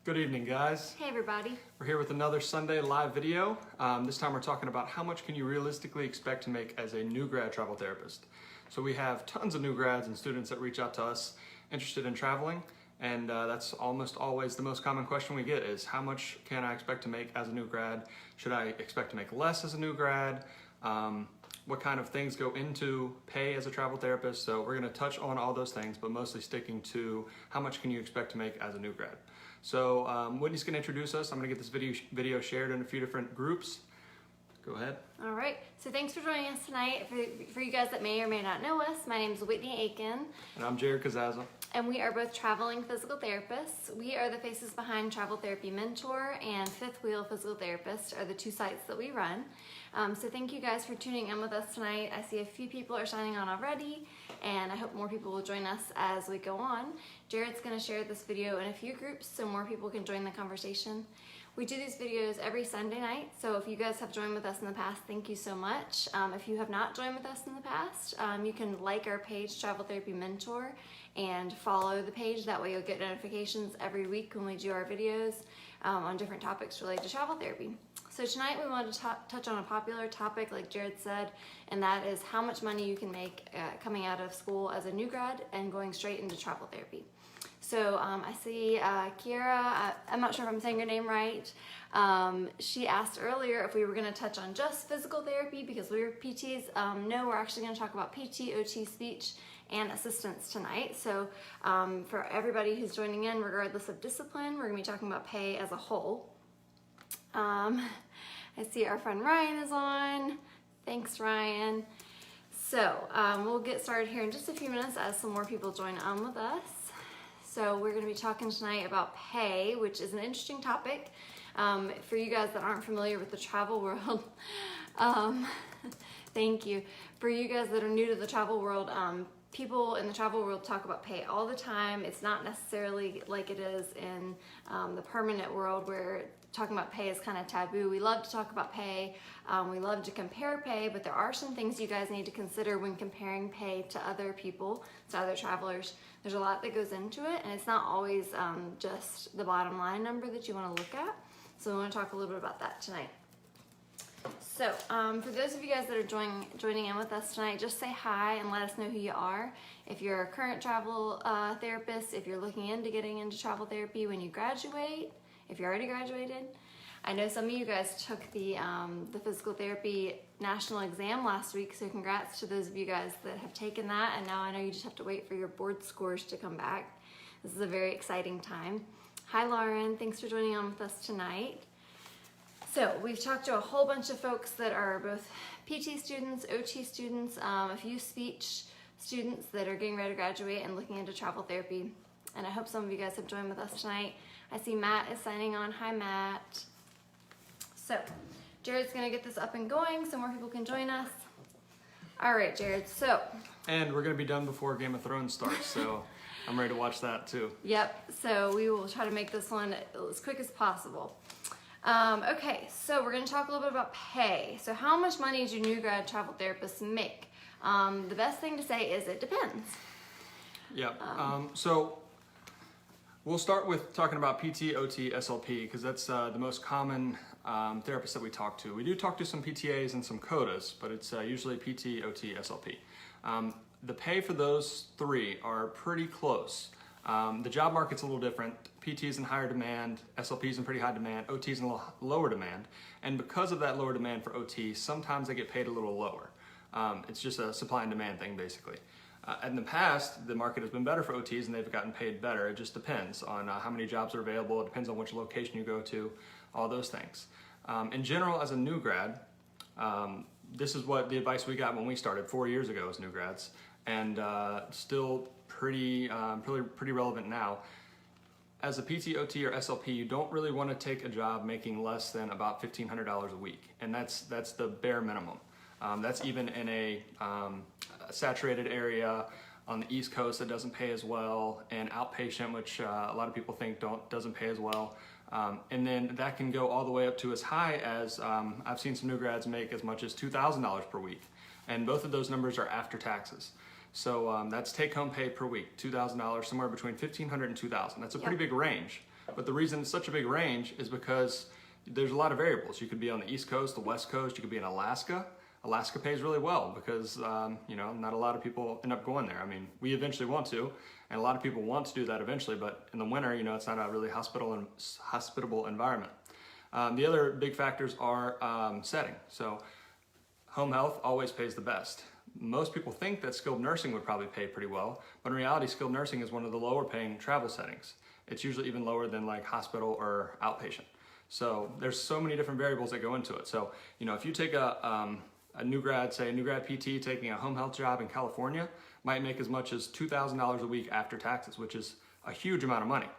Good evening, guys. Hey everybody. We're here with another Sunday live video. This time we're talking about how much can you realistically expect to make as a new grad travel therapist. So we have tons of new grads and students that reach out to us interested in traveling, and that's almost always the most common question we get is how much can I expect to make as a new grad? Should I expect to make less as a new grad? What kind of things go into pay as a travel therapist? So we're going to touch on all those things, but mostly sticking to how much can you expect to make as a new grad. So Whitney's going to introduce us. I'm going to get this video shared in a few different groups. Go ahead. All right. So thanks for joining us tonight. For you guys that may or may not know us, my name is Whitney Aiken. And I'm Jared Kazaza. And we are both traveling physical therapists. We are the faces behind Travel Therapy Mentor and Fifth Wheel Physical Therapist are the two sites that we run. So thank you guys for tuning in with us tonight. I see a few people are signing on already, and I hope more people will join us as we go on. Jared's going to share this video in a few groups so more people can join the conversation. We do these videos every Sunday night, so if you guys have joined with us in the past, thank you so much. If you have not joined with us in the past, you can like our page, Travel Therapy Mentor, and follow the page. That way you'll get notifications every week when we do our videos on different topics related to travel therapy. So tonight we wanted to touch on a popular topic, like Jared said, and that is how much money you can make coming out of school as a new grad and going straight into travel therapy. So I see Kiara, I'm not sure if I'm saying your name right. She asked earlier if we were going to touch on just physical therapy because we were PTs. No, we're actually going to talk about PT, OT, speech, and assistance tonight. So for everybody who's joining in, regardless of discipline, we're going to be talking about pay as a whole. I see our friend Ryan is on. Thanks, Ryan. So we'll get started here in just a few minutes as some more people join on with us. So we're going to be talking tonight about pay, which is an interesting topic. For you guys that aren't familiar with the travel world, thank you. For you guys that are new to the travel world, people in the travel world talk about pay all the time. It's not necessarily like it is in the permanent world where talking about pay is kind of taboo. We love to talk about pay. We love to compare pay, but there are some things you guys need to consider when comparing pay to other people, to other travelers. There's a lot that goes into it, and it's not always just the bottom line number that you want to look at. So we want to talk a little bit about that tonight. So for those of you guys that are joining in with us tonight, just say hi and let us know who you are. If you're a current travel therapist, if you're looking into getting into travel therapy when you graduate, if you already graduated. I know some of you guys took the physical therapy national exam last week, so congrats to those of you guys that have taken that, and now I know you just have to wait for your board scores to come back. This is a very exciting time. Hi Lauren, thanks for joining on with us tonight. So we've talked to a whole bunch of folks that are both PT students, OT students, a few speech students that are getting ready to graduate and looking into travel therapy, and I hope some of you guys have joined with us tonight. I see Matt is signing on. Hi, Matt. So, Jared's going to get this up and going so more people can join us. All right, Jared, so. And we're going to be done before Game of Thrones starts, so I'm ready to watch that too. Yep, so we will try to make this one as quick as possible. Okay, so we're going to talk a little bit about pay. So how much money do new grad travel therapists make? The best thing to say is it depends. Yep, so we'll start with talking about PT, OT, SLP, because that's the most common therapists that we talk to. We do talk to some PTAs and some CODAs, but it's usually PT, OT, SLP. The pay for those three are pretty close. The job market's a little different. PT is in higher demand, SLP is in pretty high demand, OT is in a lower demand. And because of that lower demand for OT, sometimes they get paid a little lower. It's just a supply and demand thing, basically. In the past, the market has been better for OTs and they've gotten paid better. It just depends on how many jobs are available. It depends on which location you go to, all those things. In general, as a new grad, this is what the advice we got when we started 4 years ago as new grads, and still pretty relevant now. As a PT, OT, or SLP, you don't really want to take a job making less than about $1,500 a week, and that's the bare minimum. That's even in a saturated area on the East Coast that doesn't pay as well, and outpatient, which a lot of people think doesn't pay as well. And then that can go all the way up to as high as, I've seen some new grads make as much as $2,000 per week. And both of those numbers are after taxes. So that's take-home pay per week, $2,000, somewhere between $1,500 and $2,000. That's a pretty big range. But the reason it's such a big range is because there's a lot of variables. You could be on the East Coast, the West Coast, you could be in Alaska. Alaska pays really well because, not a lot of people end up going there. I mean, we eventually want to, and a lot of people want to do that eventually, but in the winter, it's not a really hospitable environment. The other big factors are setting. So home health always pays the best. Most people think that skilled nursing would probably pay pretty well, but in reality, skilled nursing is one of the lower paying travel settings. It's usually even lower than like hospital or outpatient. So there's so many different variables that go into it. So, if you take a new grad, say a new grad PT taking a home health job in California, might make as much as $2,000 a week after taxes, which is a huge amount of money.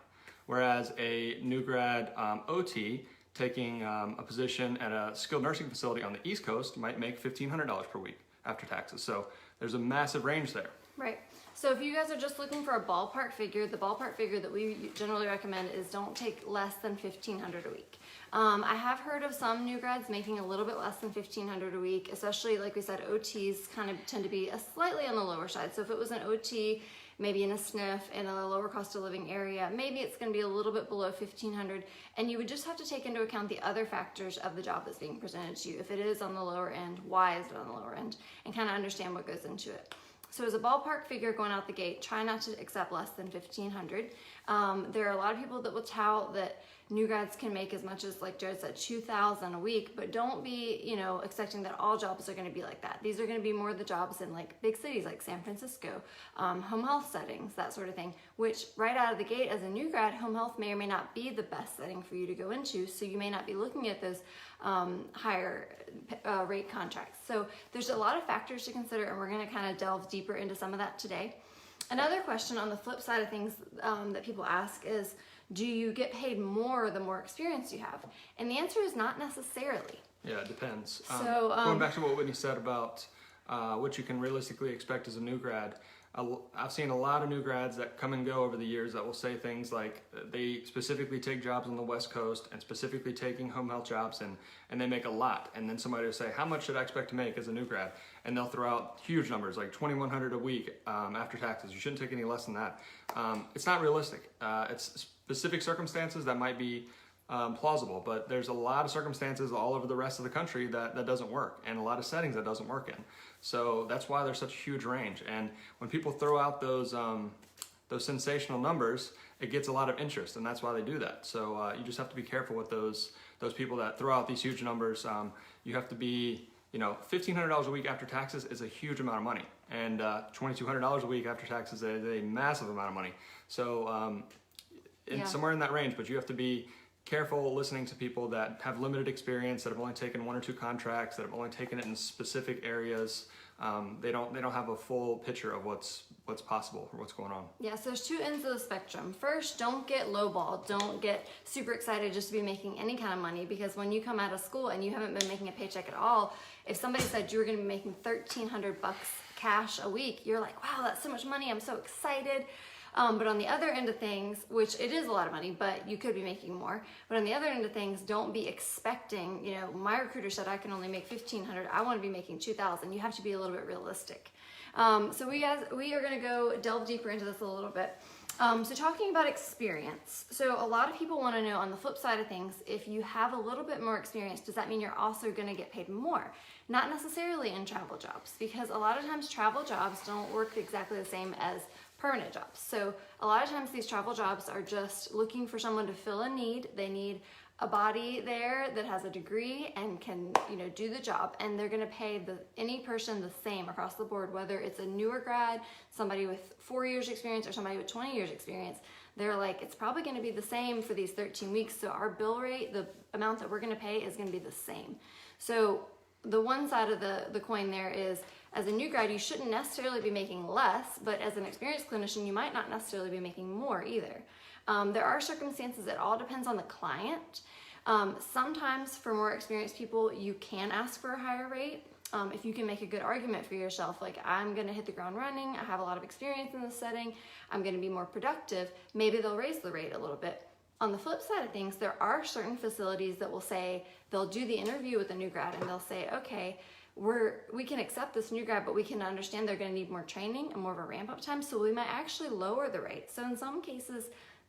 Whereas a new grad OT taking a position at a skilled nursing facility on the East Coast might make $1,500 per week after taxes. So there's a massive range there. Right. So if you guys are just looking for a ballpark figure, the ballpark figure that we generally recommend is don't take less than $1,500 a week. I have heard of some new grads making a little bit less than $1,500 a week, especially like we said, OTs kind of tend to be slightly on the lower side. So if it was an OT, maybe in a SNF in a lower cost of living area, maybe it's going to be a little bit below $1,500, and you would just have to take into account the other factors of the job that's being presented to you. If it is on the lower end, why is it on the lower end, and kind of understand what goes into it. So as a ballpark figure going out the gate, try not to accept less than $1,500. There are a lot of people that will tout that new grads can make as much as, like Jared said, $2,000 a week, but don't be, expecting that all jobs are going to be like that. These are going to be more the jobs in like big cities like San Francisco, home health settings, that sort of thing, which right out of the gate as a new grad, home health may or may not be the best setting for you to go into. So you may not be looking at those higher rate contracts. So there's a lot of factors to consider, and we're going to kind of delve deeper into some of that today. Another question on the flip side of things that people ask is, do you get paid more the more experience you have? And the answer is not necessarily. Yeah, it depends. So going back to what Whitney said about what you can realistically expect as a new grad, I've seen a lot of new grads that come and go over the years that will say things like they specifically take jobs on the West Coast and specifically taking home health jobs, and they make a lot. And then somebody will say, how much should I expect to make as a new grad? And they'll throw out huge numbers like $2,100 a week after taxes. You shouldn't take any less than that. It's not realistic. It's specific circumstances that might be plausible, but there's a lot of circumstances all over the rest of the country that doesn't work, and a lot of settings that doesn't work in. So that's why there's such a huge range. And when people throw out those sensational numbers, it gets a lot of interest, and that's why they do that. So you just have to be careful with those people that throw out these huge numbers. You have to be, $1,500 a week after taxes is a huge amount of money, and $2,200 a week after taxes is a massive amount of money. So somewhere in that range, but you have to be careful listening to people that have limited experience, that have only taken 1 or 2 contracts, that have only taken it in specific areas. They don't have a full picture of what's possible or what's going on. Yeah, so there's 2 ends of the spectrum. First, don't get lowballed. Don't get super excited just to be making any kind of money, because when you come out of school and you haven't been making a paycheck at all, if somebody said you were going to be making $1,300 cash a week, you're like, wow, that's so much money. I'm so excited. But on the other end of things, which it is a lot of money, but you could be making more. But on the other end of things, don't be expecting, my recruiter said I can only make $1,500. I want to be making $2,000. You have to be a little bit realistic. So we are going to go delve deeper into this a little bit. So talking about experience. So a lot of people want to know, on the flip side of things, if you have a little bit more experience, does that mean you're also going to get paid more? Not necessarily in travel jobs, because a lot of times travel jobs don't work exactly the same as permanent jobs. So a lot of times these travel jobs are just looking for someone to fill a need. They need a body there that has a degree and can, do the job, and they're going to pay any person the same across the board, whether it's a newer grad, somebody with 4 years experience, or somebody with 20 years experience. They're like, it's probably going to be the same for these 13 weeks. So our bill rate, the amount that we're going to pay, is going to be the same. So the one side of the coin there is, as a new grad, you shouldn't necessarily be making less, but as an experienced clinician, you might not necessarily be making more either. There are circumstances, it all depends on the client. Sometimes for more experienced people, you can ask for a higher rate. If you can make a good argument for yourself, like, I'm gonna hit the ground running, I have a lot of experience in this setting, I'm gonna be more productive, maybe they'll raise the rate a little bit. On the flip side of things, there are certain facilities that will say, they'll do the interview with the new grad and they'll say, okay, we can accept this new grad, but we can understand they're going to need more training and more of a ramp up time, so we might actually lower the rate. So in some cases,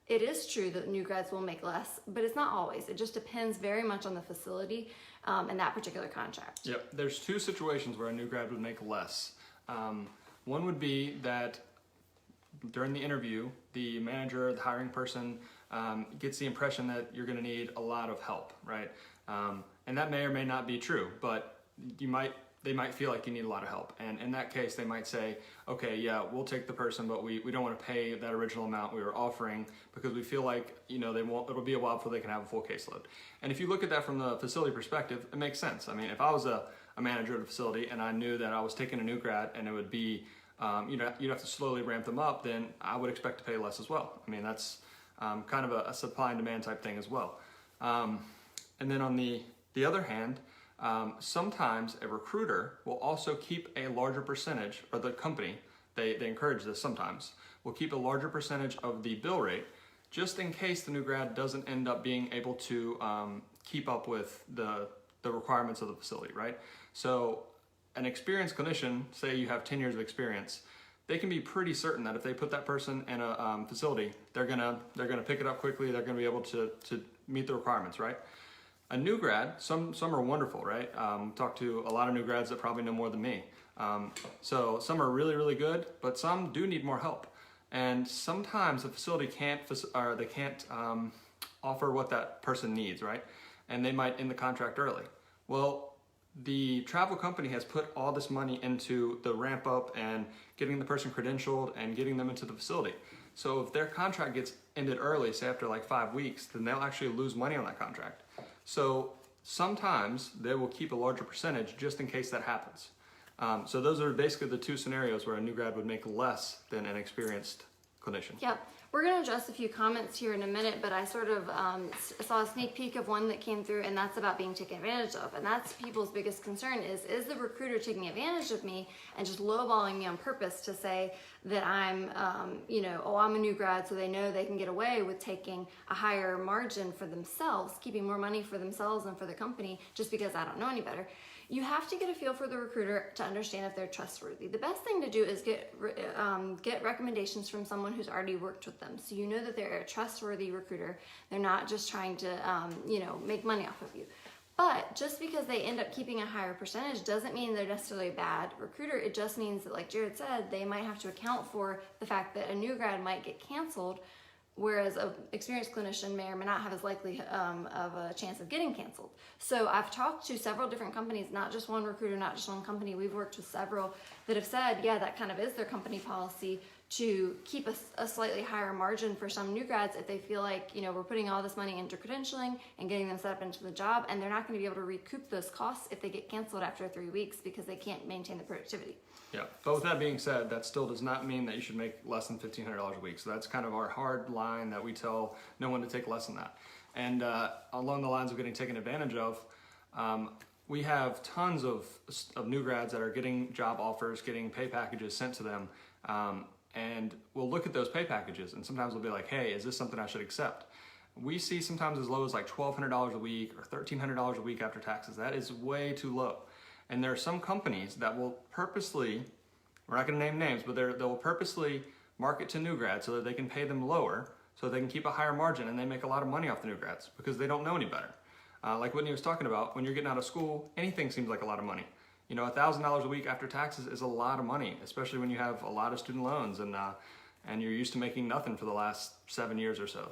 it is true that new grads will make less, but it's not always. It just depends very much on the facility and that particular contract. Yep, there's two situations where a new grad would make less. One would be that during the interview, the manager, the hiring person, gets the impression that you're going to need a lot of help, right? And that may or may not be true, but they might feel like you need a lot of help. And in that case, they might say, okay, yeah, we'll take the person, but we don't want to pay that original amount we were offering because we feel like, it'll be a while before they can have a full caseload. And if you look at that from the facility perspective, it makes sense. I mean, if I was a manager of a facility and I knew that I was taking a new grad and it would be, you'd have to slowly ramp them up, then I would expect to pay less as well. I mean, that's kind of a supply and demand type thing as well. And then on the other hand, sometimes a recruiter will also keep a larger percentage, or the company, they encourage this sometimes, will keep a larger percentage of the bill rate just in case the new grad doesn't end up being able to keep up with the requirements of the facility, right? So an experienced clinician, say you have 10 years of experience, they can be pretty certain that if they put that person in a facility, they're gonna pick it up quickly, they're gonna be able to meet the requirements, right? A new grad, some are wonderful, right? Talked to a lot of new grads that probably know more than me. So some are really, really good, but some do need more help. And sometimes the facility can't offer what that person needs, right? And they might end the contract early. Well, the travel company has put all this money into the ramp up and getting the person credentialed and getting them into the facility. So if their contract gets ended early, say after like 5 weeks, then they'll actually lose money on that contract. So sometimes they will keep a larger percentage just in case that happens. So those are basically the two scenarios where a new grad would make less than an experienced clinician. Yep. We're going to address a few comments here in a minute, but I sort of saw a sneak peek of one that came through, and that's about being taken advantage of. And that's people's biggest concern is the recruiter taking advantage of me and just lowballing me on purpose to say that I'm, I'm a new grad, so they know they can get away with taking a higher margin for themselves, keeping more money for themselves and for the company just because I don't know any better. You have to get a feel for the recruiter to understand if they're trustworthy. The best thing to do is get recommendations from someone who's already worked with them, so you know that they're a trustworthy recruiter. They're not just trying to, make money off of you. But just because they end up keeping a higher percentage doesn't mean they're necessarily a bad recruiter. It just means that, like Jared said, they might have to account for the fact that a new grad might get canceled, whereas an experienced clinician may or may not have as likely of a chance of getting canceled. So I've talked to several different companies, not just one recruiter, not just one company. We've worked with several that have said, yeah, that kind of is their company policy to keep a slightly higher margin for some new grads if they feel like, we're putting all this money into credentialing and getting them set up into the job, and they're not going to be able to recoup those costs if they get canceled after 3 weeks because they can't maintain the productivity. Yeah, but with that being said, that still does not mean that you should make less than $1,500 a week. So that's kind of our hard line that we tell no one to take less than that. And along the lines of getting taken advantage of, we have tons of new grads that are getting job offers, getting pay packages sent to them. And we'll look at those pay packages and sometimes we'll be like, hey, is this something I should accept? We see sometimes as low as like $1,200 a week or $1,300 a week after taxes. That is way too low. And there are some companies that will purposely, we're not going to name names, but they'll purposely market to new grads so that they can pay them lower so they can keep a higher margin and they make a lot of money off the new grads because they don't know any better. Like Whitney was talking about, when you're getting out of school, anything seems like a lot of money. $1,000 a week after taxes is a lot of money, especially when you have a lot of student loans and you're used to making nothing for the last 7 years or so.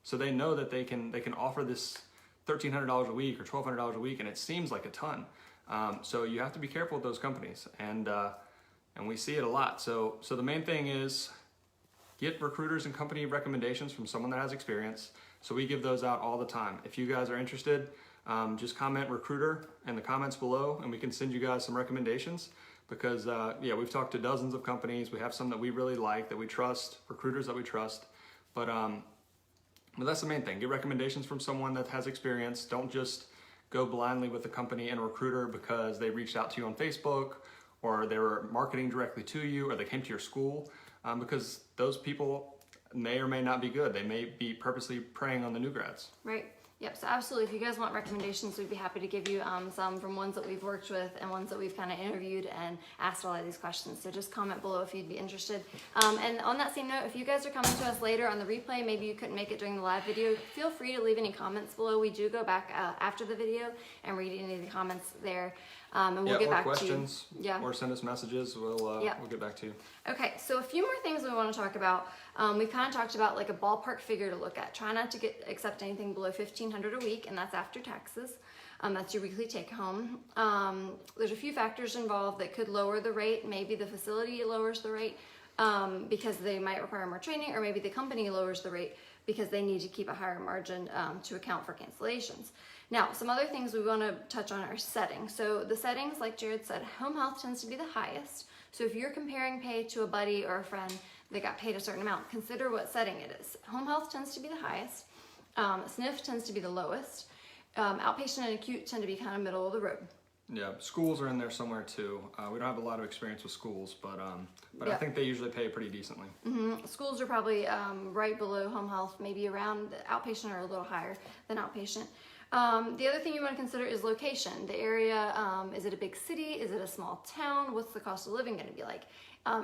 So they know that they can offer this $1,300 a week or $1,200 a week, and it seems like a ton. So you have to be careful with those companies, and we see it a lot. So the main thing is get recruiters and company recommendations from someone that has experience. So we give those out all the time. If you guys are interested, just comment recruiter in the comments below, and we can send you guys some recommendations. Because we've talked to dozens of companies. We have some that we really like, that we trust, recruiters that we trust. But that's the main thing. Get recommendations from someone that has experience. Don't just go blindly with the company and a recruiter because they reached out to you on Facebook or they were marketing directly to you or they came to your school, because those people may or may not be good. They may be purposely preying on the new grads. Right. Yep, so absolutely, if you guys want recommendations, we'd be happy to give you some from ones that we've worked with and ones that we've kind of interviewed and asked a lot of these questions. So just comment below if you'd be interested. And on that same note, if you guys are coming to us later on the replay, maybe you couldn't make it during the live video, feel free to leave any comments below. We do go back after the video and read any of the comments there. And we'll get back questions, to you. Yeah. Or send us messages. We'll get back to you. Okay, so a few more things we want to talk about. We've kind of talked about like a ballpark figure to look at. Try not to accept anything below $1,500 a week, and that's after taxes. That's your weekly take home. There's a few factors involved that could lower the rate. Maybe the facility lowers the rate because they might require more training, or maybe the company lowers the rate because they need to keep a higher margin to account for cancellations. Now, some other things we want to touch on are settings. So the settings, like Jared said, home health tends to be the highest. So if you're comparing pay to a buddy or a friend that got paid a certain amount, consider what setting it is. Home health tends to be the highest. SNF tends to be the lowest. Outpatient and acute tend to be kind of middle of the road. Yeah, schools are in there somewhere too. We don't have a lot of experience with schools, but I think they usually pay pretty decently. Mm-hmm. Schools are probably right below home health, maybe around outpatient or a little higher than outpatient. The other thing you want to consider is location. The area, is it a big city? Is it a small town? What's the cost of living going to be like?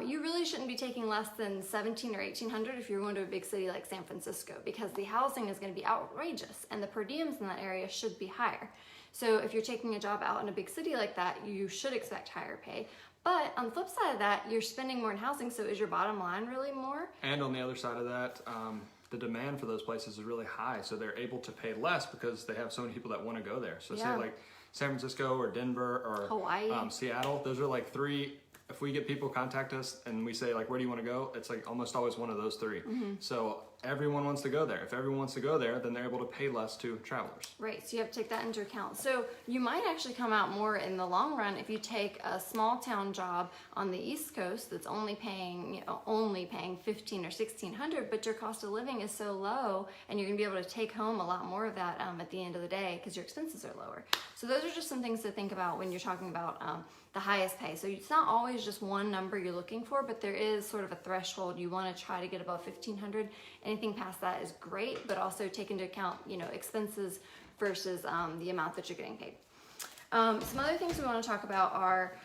You really shouldn't be taking less than $1,700 or $1,800 if you're going to a big city like San Francisco, because the housing is going to be outrageous and the per diems in that area should be higher. So if you're taking a job out in a big city like that, you should expect higher pay. But on the flip side of that, you're spending more in housing, so is your bottom line really more? And on the other side of that, the demand for those places is really high, so they're able to pay less because they have so many people that want to go there. So say like San Francisco or Denver or Hawaii, Seattle, those are like three. If we get people contact us and we say like, where do you want to go? It's like almost always one of those three. Mm-hmm. So everyone wants to go there. If everyone wants to go there, then they're able to pay less to travelers. Right, so you have to take that into account. So you might actually come out more in the long run if you take a small town job on the East Coast that's only paying $1,500 or $1,600, but your cost of living is so low, and you're gonna be able to take home a lot more of that at the end of the day because your expenses are lower. So those are just some things to think about when you're talking about the highest pay. So it's not always just one number you're looking for, but there is sort of a threshold. You want to try to get above $1,500. Anything past that is great, but also take into account, expenses versus the amount that you're getting paid. Some other things we want to talk about are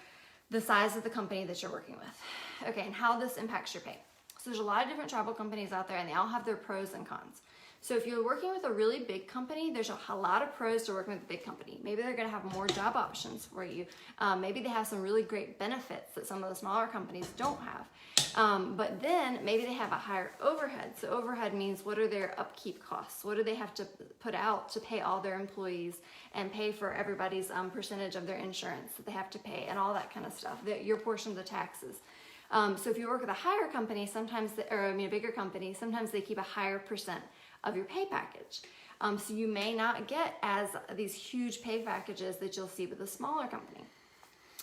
the size of the company that you're working with. Okay, and how this impacts your pay. So there's a lot of different travel companies out there, and they all have their pros and cons. So if you're working with a really big company, there's a lot of pros to working with a big company. Maybe they're going to have more job options for you. Maybe they have some really great benefits that some of the smaller companies don't have. But then maybe they have a higher overhead. So overhead means, what are their upkeep costs? What do they have to put out to pay all their employees and pay for everybody's percentage of their insurance that they have to pay and all that kind of stuff, your portion of the taxes. So if you work with a higher company, a bigger company, sometimes they keep a higher percent of your pay package. So you may not get these huge pay packages that you'll see with a smaller company.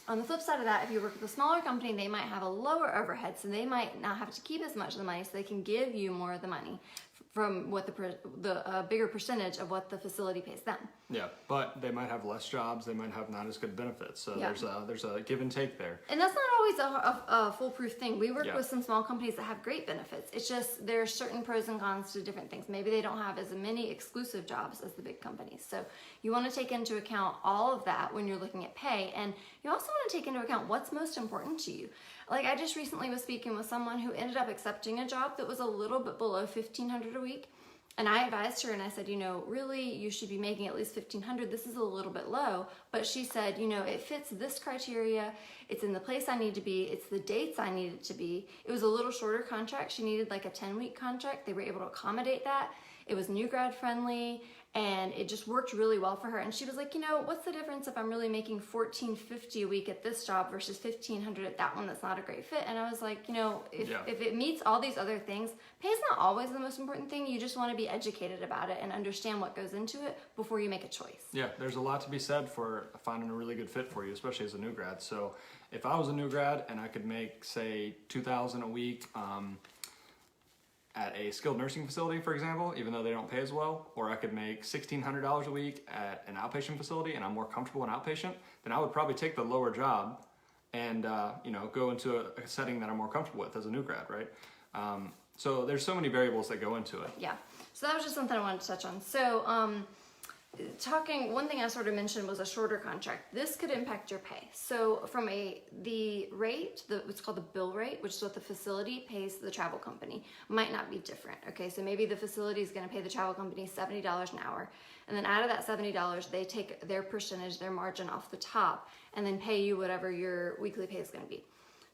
On the flip side of that, if you work with a smaller company, they might have a lower overhead, so they might not have to keep as much of the money, so they can give you more of the money from what the bigger percentage of what the facility pays them. Yeah, but they might have less jobs. They might have not as good benefits. So there's a give and take there. And that's not always a foolproof thing. We work with some small companies that have great benefits. It's just there are certain pros and cons to different things. Maybe they don't have as many exclusive jobs as the big companies. So you want to take into account all of that when you're looking at pay. And you also want to take into account what's most important to you. Like I just recently was speaking with someone who ended up accepting a job that was a little bit below $1,500 a week. And I advised her and I said, really you should be making at least $1,500. This is a little bit low. But she said, it fits this criteria. It's in the place I need to be. It's the dates I need it to be. It was a little shorter contract. She needed like a 10-week contract. They were able to accommodate that. It was new grad friendly, and it just worked really well for her. And she was like, what's the difference if I'm really making $1,450 a week at this job versus $1,500 at that one that's not a great fit? And I was like, if it meets all these other things, pay's not always the most important thing. You just want to be educated about it and understand what goes into it before you make a choice. Yeah, there's a lot to be said for finding a really good fit for you, especially as a new grad. So if I was a new grad and I could make, say, $2,000 a week, at a skilled nursing facility, for example, even though they don't pay as well, or I could make $1,600 a week at an outpatient facility and I'm more comfortable in outpatient, then I would probably take the lower job and go into a setting that I'm more comfortable with as a new grad, right? So there's so many variables that go into it. Yeah, so that was just something I wanted to touch on. So one thing I sort of mentioned was a shorter contract. This could impact your pay. So from the rate, what's called the bill rate, which is what the facility pays the travel company, might not be different. Okay, so maybe the facility is going to pay the travel company $70 an hour, and then out of that $70, they take their percentage, their margin off the top, and then pay you whatever your weekly pay is going to be.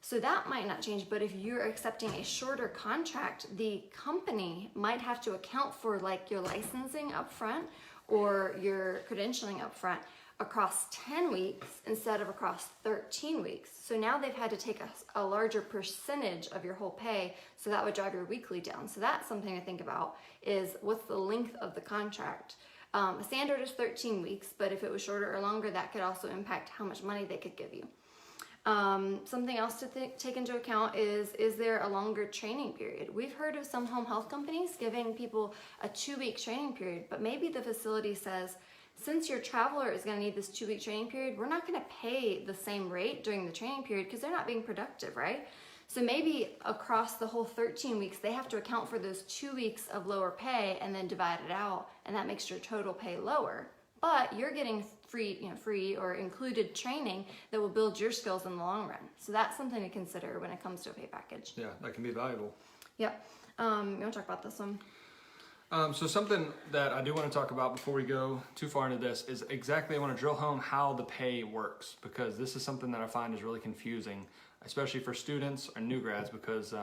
So that might not change, but if you're accepting a shorter contract, the company might have to account for like your licensing up front or your credentialing up front across 10 weeks instead of across 13 weeks. So now they've had to take a larger percentage of your whole pay, so that would drive your weekly down. So that's something to think about, is what's the length of the contract. Standard is 13 weeks, but if it was shorter or longer, that could also impact how much money they could give you. Something else to take into account is there a longer training period? We've heard of some home health companies giving people a 2-week training period, but maybe the facility says, since your traveler is going to need this 2-week training period, we're not going to pay the same rate during the training period because they're not being productive, right? So maybe across the whole 13 weeks, they have to account for those 2 weeks of lower pay and then divide it out, and that makes your total pay lower. But you're getting free or included training that will build your skills in the long run. So that's something to consider when it comes to a pay package. Yeah, that can be valuable. Yep. You want to talk about this one? So something that I do want to talk about before we go too far into this is exactly, I want to drill home how the pay works, because this is something that I find is really confusing, especially for students or new grads, because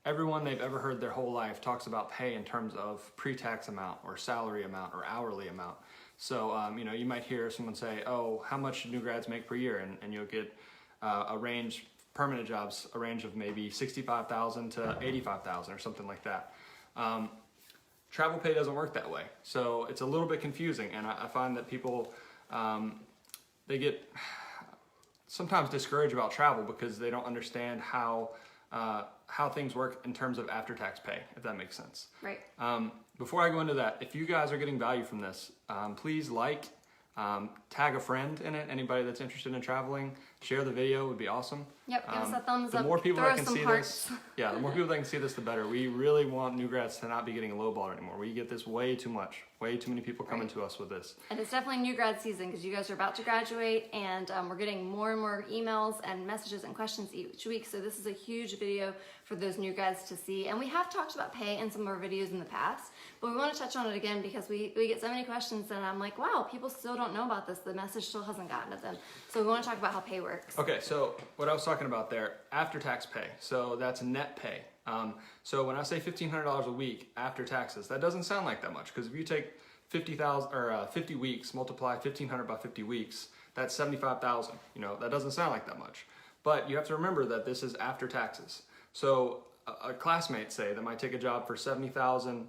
everyone they've ever heard their whole life talks about pay in terms of pre-tax amount or salary amount or hourly amount. So, you might hear someone say, oh, how much do new grads make per year? And you'll get a range, permanent jobs, a range of maybe 65,000 to 85,000 or something like that. Travel pay doesn't work that way. So it's a little bit confusing. And I find that people, they get sometimes discouraged about travel because they don't understand how things work in terms of after-tax pay, if that makes sense. Right. Before I go into that, if you guys are getting value from this, please tag a friend in it. Anybody that's interested in traveling, share the video would be awesome. Yep, give us a thumbs up. The more people that can see hearts. this, the more people that can see this, the better. We really want new grads to not be getting lowballed anymore. We get this way too much. Way too many people coming to us with this. And it's definitely new grad season because you guys are about to graduate, and we're getting more and more emails and messages and questions each week. So this is a huge video for those new grads to see. And we have talked about pay in some of our videos in the past, but we want to touch on it again because we get so many questions, and I'm like, wow, people still don't know about this. The message still hasn't gotten to them. So we want to talk about how pay works. Okay, so what I was talking about there, after-tax pay. So that's net pay. So when I say $1,500 a week after taxes, that doesn't sound like that much, because if you take 50 weeks, multiply 1,500 by 50 weeks, that's 75,000. That doesn't sound like that much. But you have to remember that this is after taxes. So a classmate, say, that might take a job for 70,000.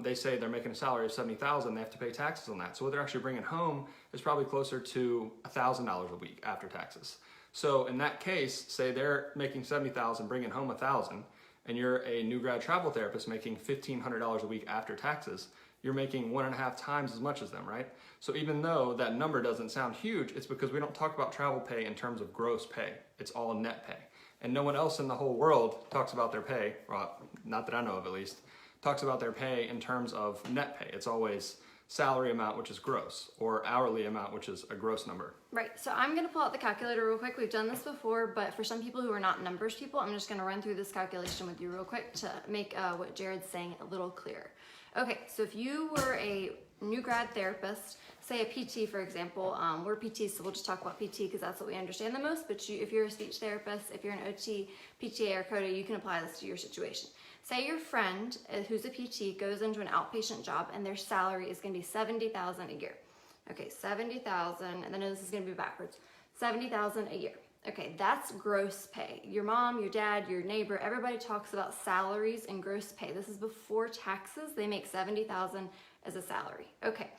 They say they're making a salary of 70,000. They have to pay taxes on that. So what they're actually bringing home is probably closer to $1,000 a week after taxes. So in that case, say they're making 70,000, bringing home 1,000, and you're a new grad travel therapist making $1,500 a week after taxes. You're making 1.5 times as much as them, right? So even though that number doesn't sound huge, it's because we don't talk about travel pay in terms of gross pay. It's all net pay. And no one else in the whole world talks about their pay, well, not that I know of at least, talks about their pay in terms of net pay. It's always salary amount, which is gross, or hourly amount, which is a gross number. Right, so I'm gonna pull out the calculator real quick. We've done this before, but for some people who are not numbers people, I'm just gonna run through this calculation with you real quick to make what Jared's saying a little clearer. Okay, so if you were a new grad therapist, say a PT for example, we're PTs, so we'll just talk about PT because that's what we understand the most, but if you're a speech therapist, if you're an OT, PTA, or CODA, you can apply this to your situation. Say your friend who's a PT goes into an outpatient job and their salary is going to be $70,000 a year. Okay, $70,000, and then this is going to be backwards. $70,000 a year. Okay, that's gross pay. Your mom, your dad, your neighbor, everybody talks about salaries and gross pay. This is before taxes. They make $70,000 as a salary. Okay,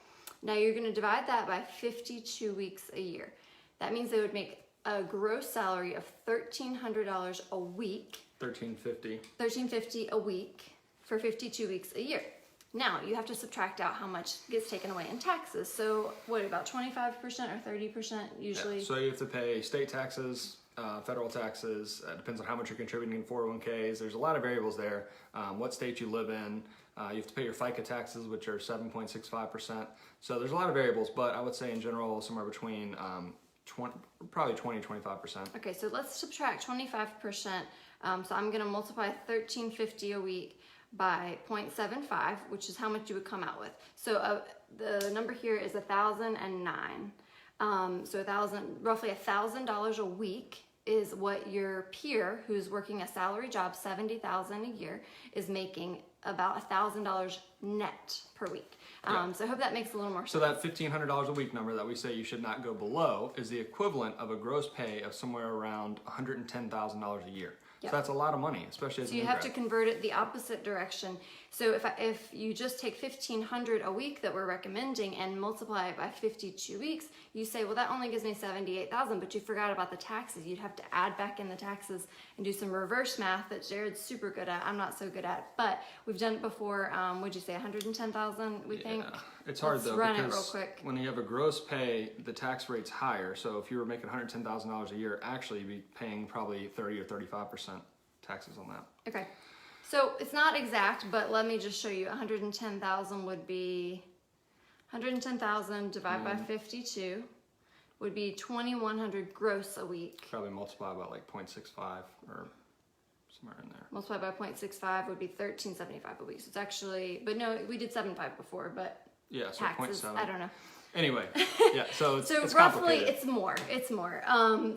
now you're going to divide that by 52 weeks a year. That means they would make a gross salary of $1,300 a week. $1,350 a week for 52 weeks a year. Now you have to subtract out how much gets taken away in taxes. So what, about 25% or 30% usually? Yeah, so you have to pay state taxes, federal taxes. Depends on how much you're contributing in 401ks. There's a lot of variables there. What state you live in, You have to pay your FICA taxes, which are 7.65%. So there's a lot of variables, but I would say in general, somewhere between probably 20-25%. Okay, so let's subtract 25%. So I'm gonna multiply $13.50 a week by 0.75, which is how much you would come out with. So the number here is 1,009. So roughly $1,000 a week is what your peer who's working a salary job, $70,000 a year, is making about $1,000 net per week. So I hope that makes a little more sense. So that $1,500 a week number that we say you should not go below is the equivalent of a gross pay of somewhere around $110,000 a year. Yep. So that's a lot of money, especially as So you have to convert it the opposite direction. So if you just take $1,500 a week that we're recommending and multiply it by 52 weeks, you say, well, that only gives me $78,000, but you forgot about the taxes. You'd have to add back in the taxes and do some reverse math that Jared's super good at. I'm not so good at, but we've done it before. Would you say 110,000? We think. It's hard Let's though run it because real quick. when you have a gross pay, the tax rate's higher. So if you were making $110,000 a year, actually you'd be paying probably 30 or 35% taxes on that. Okay, so it's not exact, but let me just show you. 110,000 would be 110,000 divided by 52 would be 2,100 gross a week. Probably multiply by like 0.65 or somewhere in there. Multiplied by 0.65 would be 1375 a week. So it's actually, but no, we did 75 before, but yeah, so taxes, 0.7. I don't know. Anyway, yeah, so it's So it's roughly, complicated. it's more.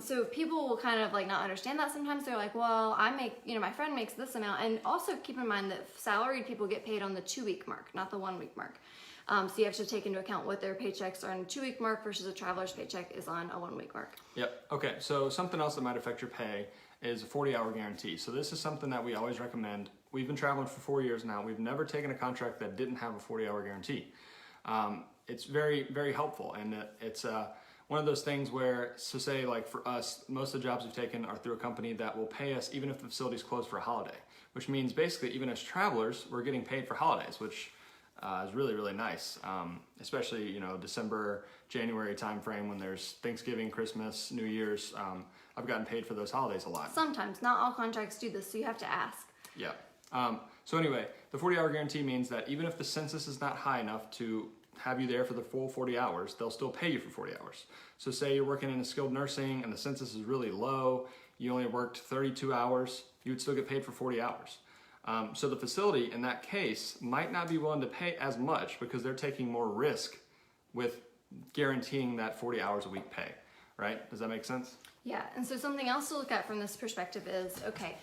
So people will kind of like not understand that sometimes. They're like, well, I make, my friend makes this amount. And also keep in mind that salaried people get paid on the 2-week mark, not the 1-week mark. So you have to take into account what their paychecks are on a 2-week mark versus a traveler's paycheck is on a 1-week mark. Yep. Okay. So something else that might affect your pay is a 40-hour guarantee. So this is something that we always recommend. We've been traveling for 4 years now. We've never taken a contract that didn't have a 40-hour guarantee. It's very, very helpful, and it's one of those things where, so say like for us, most of the jobs we've taken are through a company that will pay us even if the facility's closed for a holiday, which means basically even as travelers, we're getting paid for holidays, which is really, really nice, especially, December, January timeframe when there's Thanksgiving, Christmas, New Year's. I've gotten paid for those holidays a lot. Sometimes, not all contracts do this, so you have to ask. Yeah. So anyway, the 40-hour guarantee means that even if the census is not high enough to have you there for the full 40 hours, they'll still pay you for 40 hours. So say you're working in a skilled nursing and the census is really low, you only worked 32 hours, you would still get paid for 40 hours. So the facility in that case might not be willing to pay as much because they're taking more risk with guaranteeing that 40 hours a week pay, right? Does that make sense? Yeah, and so something else to look at from this perspective is, okay,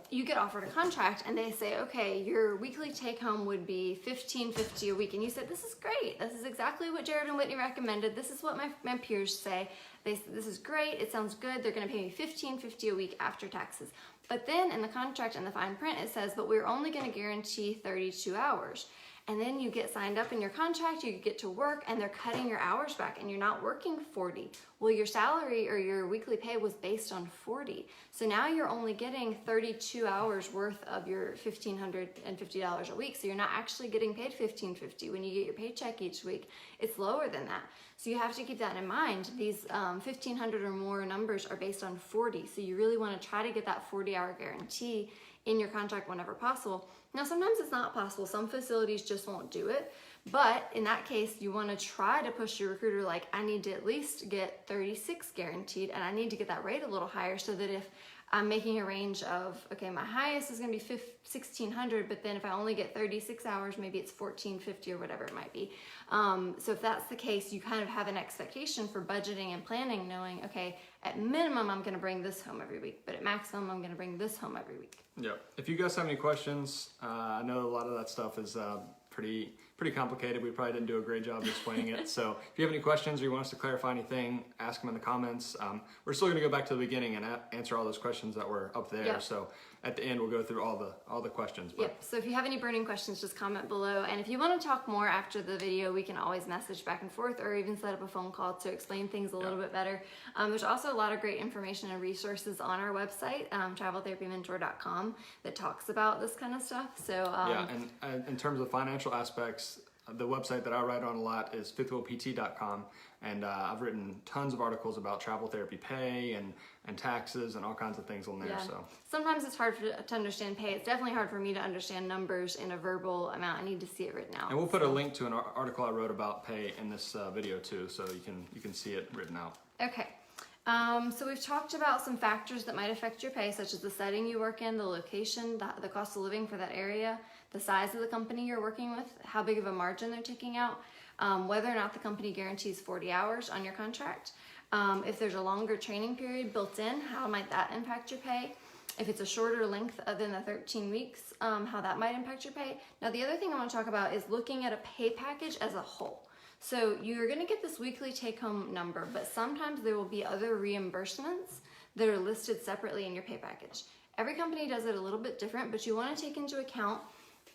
you get offered a contract and they say, okay, your weekly take home would be $15.50 a week. And you said, this is great. This is exactly what Jared and Whitney recommended. This is what my peers say. This is great. It sounds good. They're going to pay me $15.50 a week after taxes. But then in the contract and the fine print, it says, but we're only going to guarantee 32 hours. And then you get signed up in your contract, you get to work, and they're cutting your hours back, and you're not working 40. Well, your salary or your weekly pay was based on 40. So now you're only getting 32 hours worth of your $1,550 a week. So you're not actually getting paid $1,550 when you get your paycheck each week. It's lower than that. So you have to keep that in mind. These 1,500 or more numbers are based on 40. So you really want to try to get that 40-hour guarantee in your contract whenever possible. Now, sometimes it's not possible. Some facilities just won't do it. But in that case, you want to try to push your recruiter like, I need to at least get 36 guaranteed, and I need to get that rate a little higher so that if I'm making a range of, okay, my highest is going to be 1,600, but then if I only get 36 hours, maybe it's 1,450 or whatever it might be. So if that's the case, you kind of have an expectation for budgeting and planning, knowing, okay, at minimum, I'm going to bring this home every week, but at maximum, I'm going to bring this home every week. Yeah. If you guys have any questions, I know a lot of that stuff is pretty complicated. We probably didn't do a great job explaining it. So if you have any questions or you want us to clarify anything, ask them in the comments. We're still going to go back to the beginning and answer all those questions that were up there. Yep. So at the end, we'll go through all the questions. But Yep. So if you have any burning questions, just comment below. And if you want to talk more after the video, we can always message back and forth or even set up a phone call to explain things a little bit better. There's also a lot of great information and resources on our website, traveltherapymentor.com, that talks about this kind of stuff. So yeah, and in terms of financial aspects, The website that I write on a lot is fifthwheelpt.com, and I've written tons of articles about travel therapy pay and taxes and all kinds of things on there. Yeah. So Sometimes it's hard to understand pay. It's definitely hard for me to understand numbers in a verbal amount. I need to see it written out. and we'll put a link to an article I wrote about pay in this video too, so you can see it written out. Okay. So we've talked about some factors that might affect your pay, such as the setting you work in, the location, the cost of living for that area, the size of the company you're working with, how big of a margin they're taking out, whether or not the company guarantees 40 hours on your contract, if there's a longer training period built in, how might that impact your pay, if it's a shorter length than the 13 weeks, how that might impact your pay. Now, the other thing I want to talk about is looking at a pay package as a whole. So you're going to get this weekly take-home number, but sometimes there will be other reimbursements that are listed separately in your pay package. Every company does it a little bit different, but you want to take into account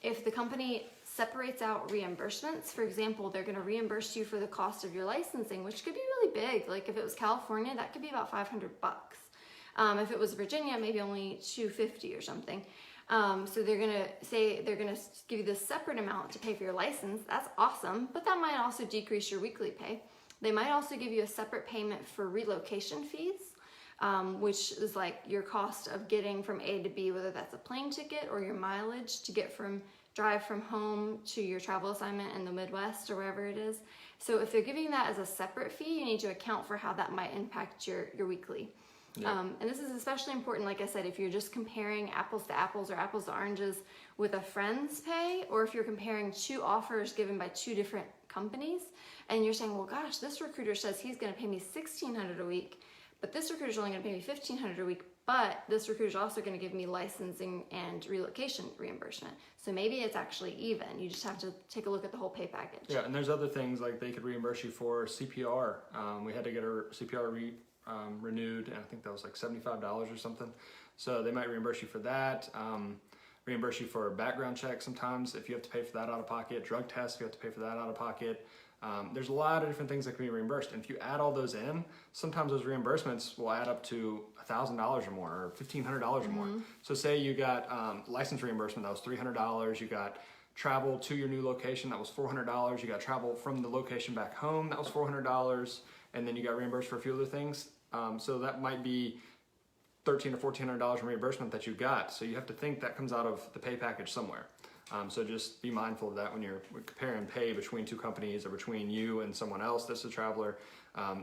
if the company separates out reimbursements. For example, they're going to reimburse you for the cost of your licensing, which could be really big. Like if it was California, that could be about $500. If it was Virginia, maybe only $250 or something. So they're gonna give you this separate amount to pay for your license. That's awesome, but that might also decrease your weekly pay. They might also give you a separate payment for relocation fees, which is like your cost of getting from A to B, whether that's a plane ticket or your mileage to drive from home to your travel assignment in the Midwest or wherever it is. So if they're giving that as a separate fee, you need to account for how that might impact your weekly. Yeah. And this is especially important, like I said, if you're just comparing apples to apples or apples to oranges with a friend's pay, or if you're comparing two offers given by two different companies, and you're saying, well, gosh, this recruiter says he's going to pay me $1,600 a week, but this recruiter's only going to pay me $1,500 a week, but this recruiter's also going to give me licensing and relocation reimbursement. So maybe it's actually even. You just have to take a look at the whole pay package. Yeah, and there's other things like they could reimburse you for CPR. We had to get our CPR renewed, and I think that was like $75 or something. So they might reimburse you for that. Reimburse you for a background check sometimes if you have to pay for that out of pocket. Drug tests, if you have to pay for that out of pocket. There's a lot of different things that can be reimbursed, and if you add all those in, sometimes those reimbursements will add up to $1,000 or more, or $1,500 or more. So say you got license reimbursement, that was $300. You got travel to your new location, that was $400. You got travel from the location back home, that was $400. And then you got reimbursed for a few other things. So that might be $1,300 or $1,400 in reimbursement that you got. So you have to think that comes out of the pay package somewhere. So just be mindful of that when you're comparing pay between two companies or between you and someone else that's a traveler.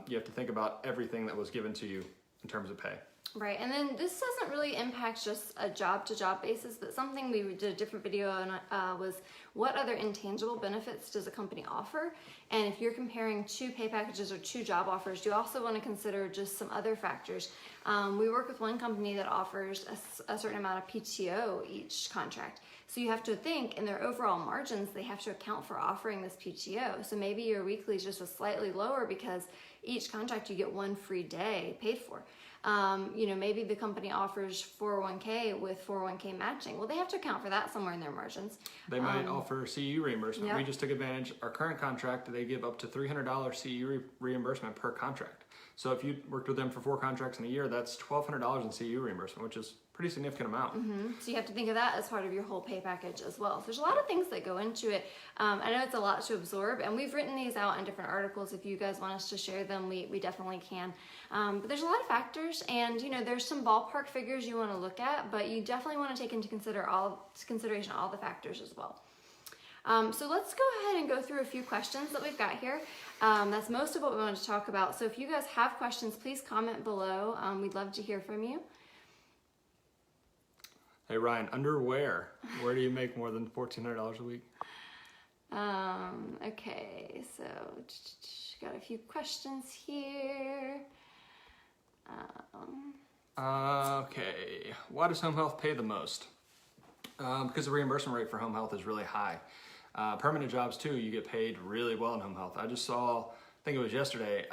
You have to think about everything that was given to you in terms of pay. Right, and then this doesn't really impact just a job-to-job basis, but something we did a different video on was what other intangible benefits does a company offer? And if you're comparing two pay packages or two job offers, you also want to consider just some other factors. We work with one company that offers a certain amount of PTO each contract. So you have to think in their overall margins, they have to account for offering this PTO. So maybe your weekly is just a slightly lower because each contract you get one free day paid for. Maybe the company offers 401k with 401k matching. Well, they have to account for that somewhere in their margins. They might offer CEU reimbursement. Yep. We just took advantage. Our current contract, they give up to $300 CEU reimbursement per contract. So if you worked with them for 4 contracts in a year, that's $1,200 in CEU reimbursement, which is a pretty significant amount. So you have to think of that as part of your whole pay package as well. So there's a lot of things that go into it. I know it's a lot to absorb, and we've written these out in different articles. If you guys want us to share them, we definitely can. But there's a lot of factors, and there's some ballpark figures you want to look at, but you definitely want to take into consideration all the factors as well. So let's go ahead and go through a few questions that we've got here. That's most of what we wanted to talk about. So if you guys have questions, please comment below. We'd love to hear from you. Hey Ryan, underwear. Where do you make more than $1,400 a week? Okay, so got a few questions here. Okay, why does home health pay the most? Because the reimbursement rate for home health is really high. Permanent jobs too, you get paid really well in home health. I just saw, I think it was yesterday,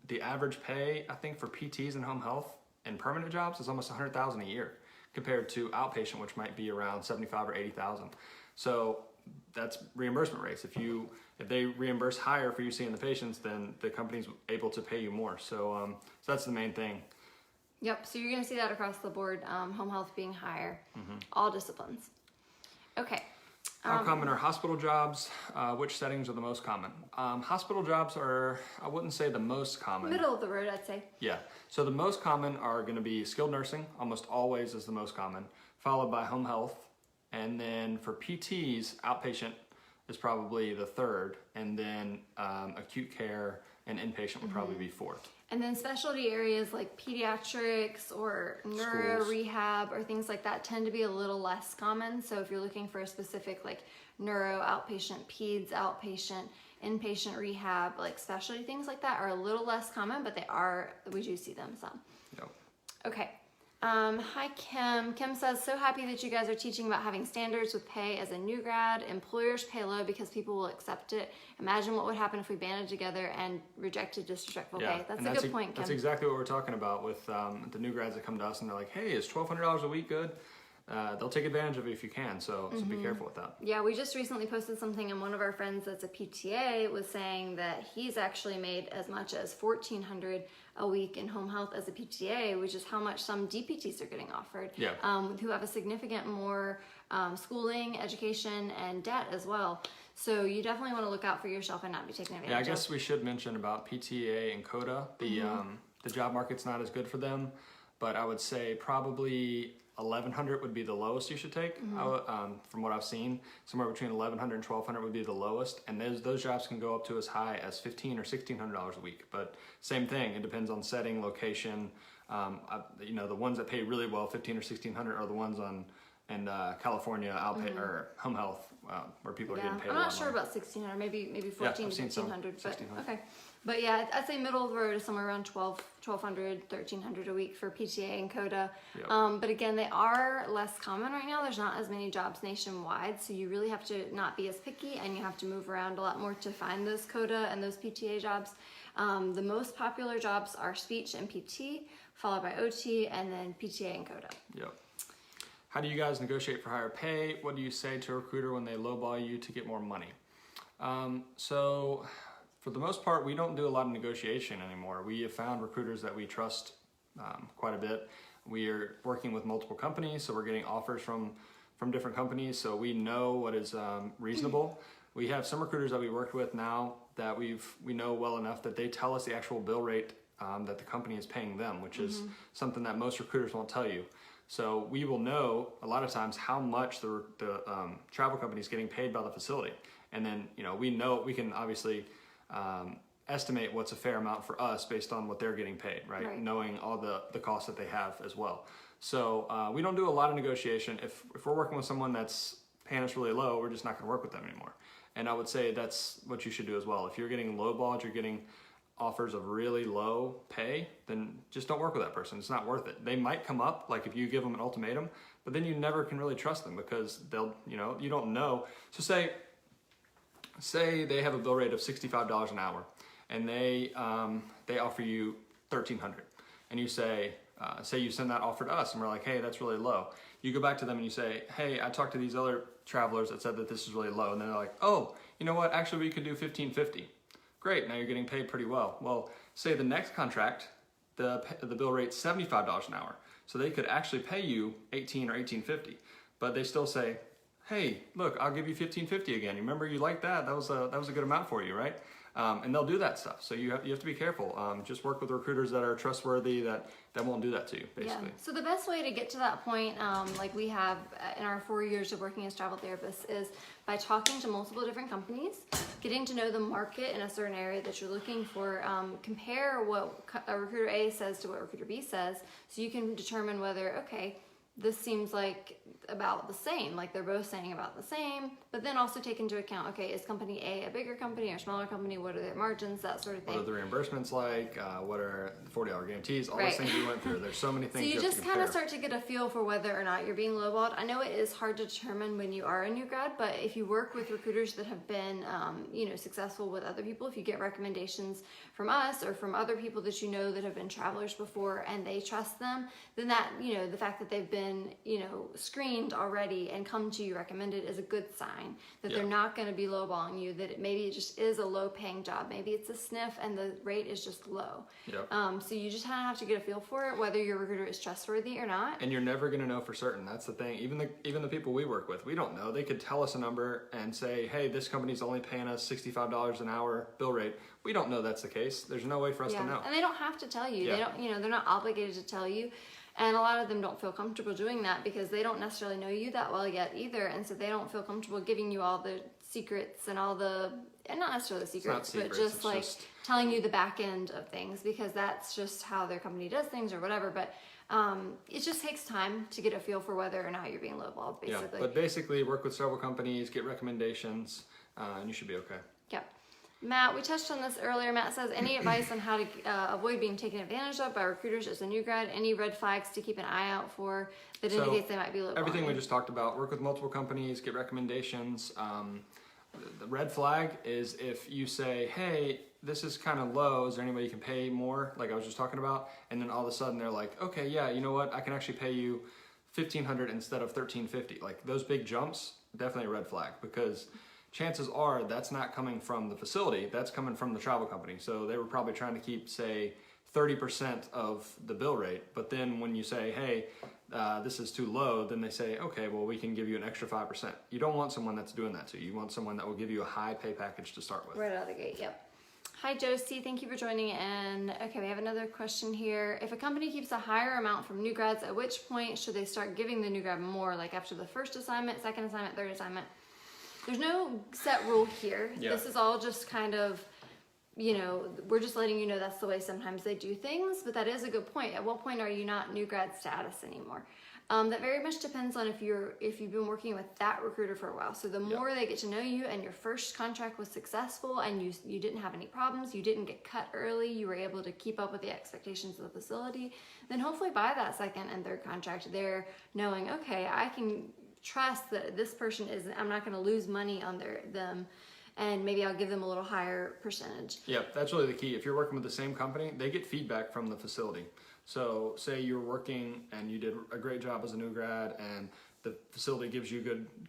the average pay, I think for PTs in home health and permanent jobs is almost $100,000 a year compared to outpatient, which might be around $75,000 or $80,000. So that's reimbursement rates. If they reimburse higher for you seeing the patients, then the company's able to pay you more. So that's the main thing. Yep, so you're going to see that across the board, home health being higher, all disciplines. Okay, How common are hospital jobs? Which settings are the most common? Hospital jobs are, I wouldn't say the most common. Middle of the road, I'd say. Yeah. So the most common are going to be skilled nursing, almost always is the most common, followed by home health. And then for PTs, outpatient is probably the third. And then acute care and inpatient would probably be fourth. And then specialty areas like pediatrics or neuro Schools. rehab or things like that tend to be a little less common. So if you're looking for a specific like neuro outpatient, peds outpatient, inpatient rehab, like specialty things like that are a little less common, but we do see them some. Yep. Okay. Hi Kim. Kim says, so happy that you guys are teaching about having standards with pay as a new grad. Employers pay low because people will accept it. Imagine what would happen if we banded together and rejected disrespectful pay. That's a good point, Kim. That's exactly what we're talking about with the new grads that come to us and they're like, hey, is $1,200 a week good? They'll take advantage of it if you can, so be careful with that. Yeah, we just recently posted something, and one of our friends that's a PTA was saying that he's actually made as much as $1,400 a week in home health as a PTA, which is how much some DPTs are getting offered, who have a significant more schooling, education, and debt as well. So you definitely want to look out for yourself and not be taken advantage of. Yeah, I guess we should mention about PTA and CODA. The job market's not as good for them, but I would say probably 1,100 would be the lowest you should take. From what I've seen, somewhere between 1,100 and 1,200 would be the lowest, and those jobs can go up to as high as $1,500 or $1,600 a week. But same thing, it depends on setting, location. The ones that pay really well, $1,500 or $1,600, are the ones in California or home health where people are getting paid. I'm not sure about 1,600, maybe 1,400 to 1,500, but okay. But yeah, I'd say middle of the road is somewhere around 1,200, 1,300 a week for PTA and CODA. Yep. But again, they are less common right now. There's not as many jobs nationwide, so you really have to not be as picky, and you have to move around a lot more to find those CODA and those PTA jobs. The most popular jobs are speech and PT, followed by OT, and then PTA and CODA. Yep. How do you guys negotiate for higher pay? What do you say to a recruiter when they lowball you to get more money? So for the most part, we don't do a lot of negotiation anymore. We have found recruiters that we trust quite a bit. We are working with multiple companies, so we're getting offers from different companies, so we know what is reasonable. We have some recruiters that we worked with now that we know well enough that they tell us the actual bill rate that the company is paying them, which is something that most recruiters won't tell you. So we will know a lot of times how much the travel company is getting paid by the facility, and then we can obviously estimate what's a fair amount for us based on what they're getting paid, right? Knowing all the costs that they have as well. So we don't do a lot of negotiation. If we're working with someone that's paying us really low, we're just not going to work with them anymore. And I would say that's what you should do as well. If you're getting lowballed, you're getting offers of really low pay, then just don't work with that person. It's not worth it. They might come up, like if you give them an ultimatum, but then you never can really trust them because they'll, you don't know. So say they have a bill rate of $65 an hour, and they offer you $1,300, and you say you send that offer to us, and we're like, hey, that's really low. You go back to them and you say, hey, I talked to these other travelers that said that this is really low, and then they're like, oh, you know what? Actually, we could do $1,550. Great, now you're getting paid pretty well. Well, say the next contract, the bill rate's $75 an hour, so they could actually pay you $18 or $18.50, but they still say, hey, look, I'll give you $15.50 again. You remember you liked that? That was a good amount for you, right? And they'll do that stuff. So you have to be careful. Just work with recruiters that are trustworthy, that won't do that to you, basically. Yeah. So the best way to get to that point, like we have in our 4 years of working as travel therapists, is by talking to multiple different companies, getting to know the market in a certain area that you're looking for, compare what a recruiter A says to what recruiter B says, so you can determine whether, okay, this seems like about the same, like they're both saying about the same, but then also take into account, okay, is company A a bigger company or smaller company? What are their margins? That sort of thing. What are the reimbursements like? What are the 40-hour guarantees? All those things we went through. There's so many things. So you have just to kind of compare. start to get a feel for whether or not you're being lowballed. I know it is hard to determine when you are a new grad, but if you work with recruiters that have been, successful with other people, if you get recommendations from us or from other people that you know that have been travelers before and they trust them, then that, the fact that they've been, screened trained already and come to you recommended is a good sign that they're not going to be lowballing you, that maybe it just is a low paying job. Maybe it's a sniff and the rate is just low. So you just have to get a feel for it, whether your recruiter is trustworthy or not. And you're never going to know for certain. That's the thing. Even the people we work with, we don't know. They could tell us a number and say, hey, this company's only paying us $65 an hour bill rate. We don't know that's the case. There's no way for us to know. And they don't have to tell you. They don't, they're not obligated to tell you. And a lot of them don't feel comfortable doing that because they don't necessarily know you that well yet either. And so they don't feel comfortable giving you all the secrets and all the, and not necessarily secrets, but just like telling you the back end of things, because that's just how their company does things or whatever. But it just takes time to get a feel for whether or not you're being lowballed, basically. Yeah, but basically work with several companies, get recommendations, and you should be okay. Yep. Matt, we touched on this earlier. Matt says, any advice on how to avoid being taken advantage of by recruiters as a new grad? Any red flags to keep an eye out for that indicates they might be lowballing? Everything we just talked about, work with multiple companies, get recommendations. The red flag is if you say, hey, this is kind of low, is there any way you can pay more, like I was just talking about? And then all of a sudden they're like, okay, yeah, you know what, I can actually pay you $1,500 instead of $1,350. Like those big jumps, definitely a red flag, because chances are that's not coming from the facility, that's coming from the travel company. So they were probably trying to keep, say, 30% of the bill rate, but then when you say, hey, this is too low, then they say, okay, well, we can give you an extra 5%. You don't want someone that's doing that to you. You want someone that will give you a high pay package to start with. Right out of the gate, yep. Hi, Josie. Thank you for joining. And okay, we have another question here. If a company keeps a higher amount from new grads, at which point should they start giving the new grad more, like after the first assignment, second assignment, third assignment? There's no set rule here. This is all just kind of, we're just letting you know that's the way sometimes they do things, but that is a good point. At what point are you not new grad status anymore? That very much depends on if you've been working with that recruiter for a while. So the more they get to know you and your first contract was successful and you didn't have any problems, you didn't get cut early, you were able to keep up with the expectations of the facility, then hopefully by that second and third contract, they're knowing, okay, I can trust that this person I'm not going to lose money on them, and maybe I'll give them a little higher percentage. Yeah, that's really the key. If you're working with the same company, they get feedback from the facility. So say you're working and you did a great job as a new grad and the facility gives you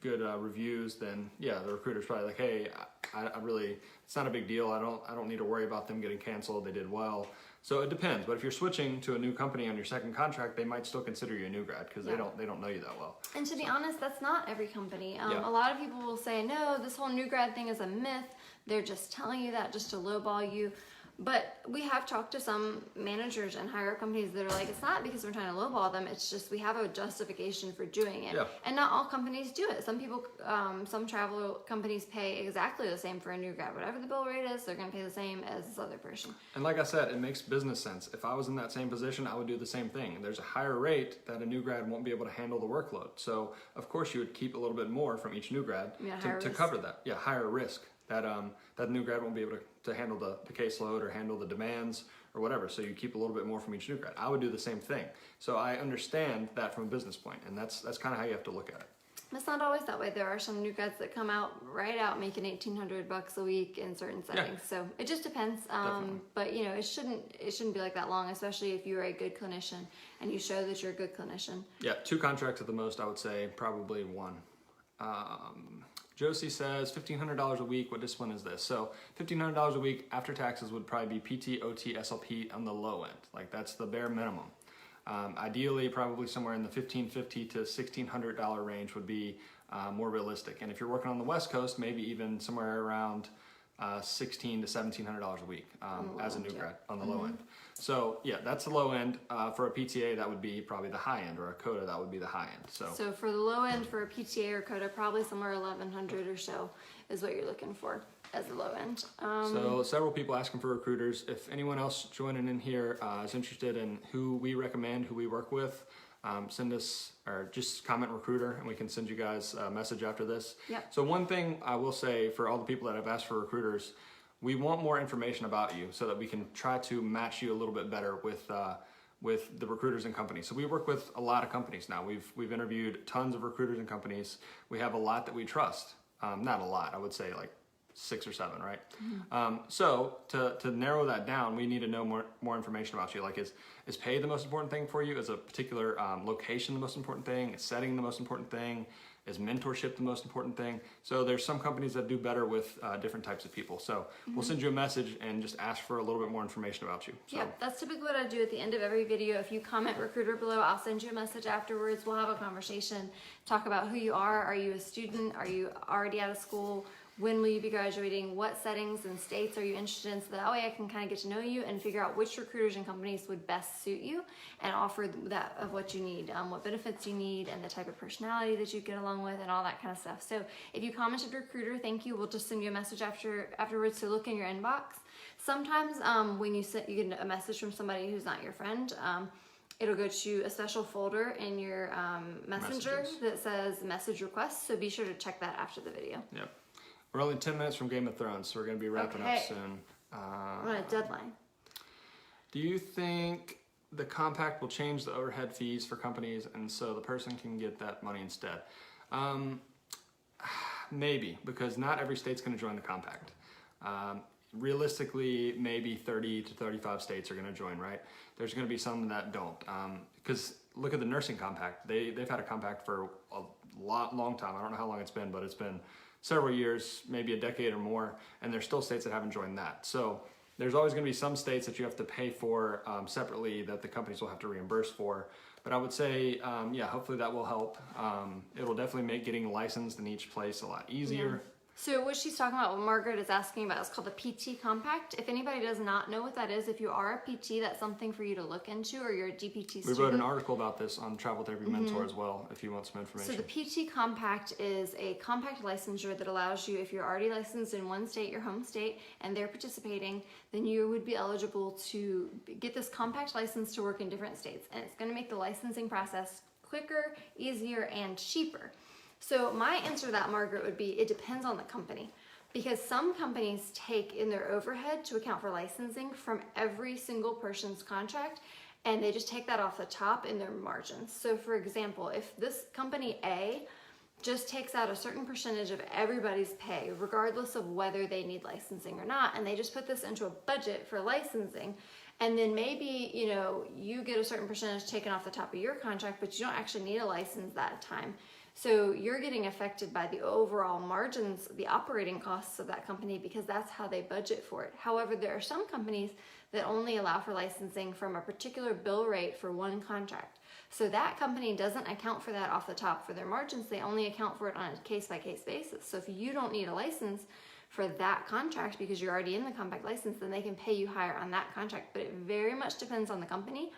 good reviews, then yeah, the recruiter's probably like, hey, I really, it's not a big deal. I don't need to worry about them getting canceled. They did well. So it depends. But if you're switching to a new company on your second contract, they might still consider you a new grad because they don't know you that well. And to be honest, that's not every company. A lot of people will say, no, this whole new grad thing is a myth. They're just telling you that just to lowball you. But we have talked to some managers and higher up companies that are like, it's not because we're trying to lowball them, it's just we have a justification for doing it. And not all companies do it. Some people, some travel companies pay exactly the same for a new grad. Whatever the bill rate is, they're going to pay the same as this other person. And like I said, it makes business sense. If I was in that same position, I would do the same thing. There's a higher rate that a new grad won't be able to handle the workload. So of course you would keep a little bit more from each new grad to cover that. Yeah, higher risk. That new grad won't be able to handle the caseload or handle the demands or whatever. So you keep a little bit more from each new grad. I would do the same thing. So I understand that from a business point, and that's kind of how you have to look at it. It's not always that way. There are some new grads that come out right out making $1,800 a week in certain settings. So it just depends. But it shouldn't be like that long, especially if you're a good clinician and you show that you're a good clinician. Yeah, 2 contracts at the most, I would say, probably 1. Josie says $1,500 a week. What discipline is this? So $1,500 a week after taxes would probably be PT, OT, SLP on the low end. Like that's the bare minimum. Ideally, probably somewhere in the $1,550 to $1,600 range would be more realistic. And if you're working on the West Coast, maybe even somewhere around $1,600 to $1,700 a week as a new grad on the low end. So yeah, that's the low end. For a PTA, that would be probably the high end, or a CODA, that would be the high end. So for the low end for a PTA or CODA, probably somewhere 1,100 or so is what you're looking for as the low end. So several people asking for recruiters. If anyone else joining in here is interested in who we recommend, who we work with, send us, or just comment recruiter, and we can send you guys a message after this. So one thing I will say for all the people that have asked for recruiters, we want more information about you so that we can try to match you a little bit better with the recruiters and companies. So we work with a lot of companies now. We've interviewed tons of recruiters and companies. We have a lot that we trust. Not a lot, I would say like 6 or 7, right? So to narrow that down, we need to know more information about you. Like, is pay the most important thing for you? Is a particular location the most important thing? Is setting the most important thing? Is mentorship the most important thing? So there's some companies that do better with different types of people. So we'll send you a message and just ask for a little bit more information about you. So. Yeah, that's typically what I do at the end of every video. If you comment recruiter below, I'll send you a message afterwards. We'll have a conversation, talk about who you are. Are you a student? Are you already out of school? When will you be graduating? What settings and states are you interested in? So that way I can kind of get to know you and figure out which recruiters and companies would best suit you and offer that of what you need, what benefits you need, and the type of personality that you get along with, and all that kind of stuff. So if you commented recruiter, thank you. We'll just send you a message afterwards to look in your inbox. Sometimes when you get a message from somebody who's not your friend, it'll go to a special folder in your messenger Messages. that says message requests. So be sure to check that after the video. Yep. We're only 10 minutes from Game of Thrones, so we're going to be wrapping up soon. We're on a deadline. Do you think the compact will change the overhead fees for companies and so the person can get that money instead? Maybe, because not every state's going to join the compact. Realistically, maybe 30 to 35 states are going to join, right? There's going to be some that don't. Because look at the nursing compact. They've had a compact for a long time. I don't know how long it's been, but it's been several years, maybe a decade or more, and there's still states that haven't joined that. So there's always going to be some states that you have to pay for separately that the companies will have to reimburse for. But I would say, yeah, hopefully that will help. It will definitely make getting licensed in each place a lot easier. Yeah. So what she's talking about, what Margaret is asking about, is called the PT Compact. If anybody does not know what that is, if you are a PT, that's something for you to look into, or you're a DPT student. We wrote an article about this on Travel Therapy Mentor as well, if you want some information. So the PT Compact is a compact licensure that allows you, if you're already licensed in one state, your home state, and they're participating, then you would be eligible to get this compact license to work in different states. And it's going to make the licensing process quicker, easier, and cheaper. So my answer to that, Margaret, would be it depends on the company, because some companies take in their overhead to account for licensing from every single person's contract, and they just take that off the top in their margins. So for example, if this company A just takes out a certain percentage of everybody's pay, regardless of whether they need licensing or not, and they just put this into a budget for licensing, and then maybe, you know, you get a certain percentage taken off the top of your contract, but you don't actually need a license that time. So you're getting affected by the overall margins, the operating costs of that company, because that's how they budget for it. However, there are some companies that only allow for licensing from a particular bill rate for one contract. So that company doesn't account for that off the top for their margins. They only account for it on a case-by-case basis. So if you don't need a license for that contract because you're already in the compact license, then they can pay you higher on that contract. But it very much depends on the company.